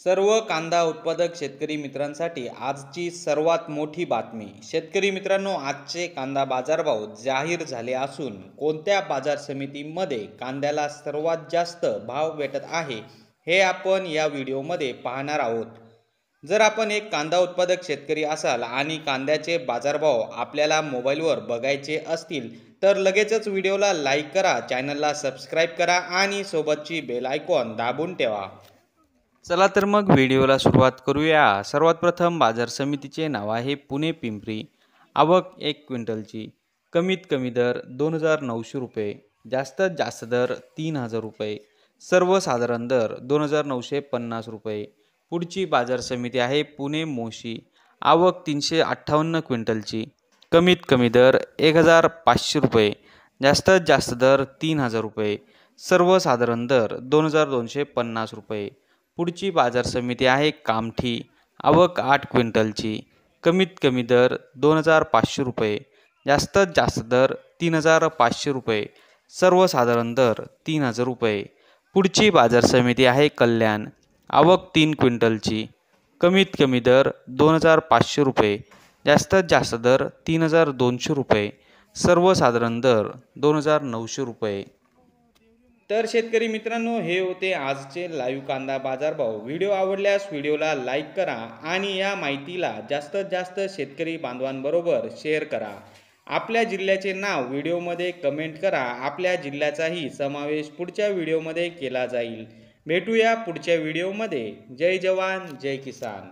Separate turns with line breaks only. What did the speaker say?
सर्व कांदा उत्पादक शेतकरी मित्रांसाठी आजची सर्वात मोठी बातमी। शेतकरी मित्रांनो, आजचे कांदा बाजारभाव जाहीर झाले असून कोणत्या बाजार समितीमध्ये कांद्याला सर्वात जास्त भाव भेटत आहे हे आपण या व्हिडिओमध्ये पाहणार आहोत। जर आपण एक कांदा उत्पादक शेतकरी असाल आणि कांद्याचे बाजारभाव आपल्याला मोबाईलवर बघायचे असतील तर लगेचच व्हिडिओला लाईक करा, चॅनलला सबस्क्राईब करा आणि सोबतची बेल आयकॉन दाबून ठेवा। चला तर मग व्हिडिओला सुरुवात करूया। सर्वात प्रथम बाजार समितीचे नाव आहे पुणे पिंपरी। आवक 1 क्विंटलची। कमीत कमी दर 2900 रुपये, जास्तीत जास्त दर 3000 रुपये, सर्वसाधारण दर 2950 रुपये। पुढची बाजार समिती आहे पुणे मोशी। आवक 358 क्विंटलची। कमीत कमी दर 1500 रुपये, जास्तीत जास्त दर 3000 रुपये, सर्वसाधारण दर 2250 रुपये। पुढची बाजार समिती आहे कामठी। आवक 8 क्विंटलची। कमीत कमी दर 2500 रुपये, जास्तीत जास्त दर 3500 रुपये, सर्वसाधारण दर 3000 रुपये। पुढची बाजार समिती आहे कल्याण। आवक 3 क्विंटलची। कमीत कमी दर 2500 रुपये, जास्तीत जास्त दर 3200 रुपये, सर्वसाधारण दर 2900 रुपये। तर शेतकरी मित्रांनो, हे होते आजचे लाईव्ह कांदा बाजारभाव। व्हिडिओ आवडल्यास व्हिडिओला लाईक करा आणि या माहितीला जास्तीत जास्त शेतकरी बांधवांबरोबर शेअर करा। आपल्या जिल्ह्याचे नाव व्हिडिओमध्ये कमेंट करा, आपल्या जिल्ह्याचाही समावेश पुढच्या व्हिडिओमध्ये केला जाईल। भेटूया पुढच्या व्हिडिओमध्ये। जय जवान जय किसान।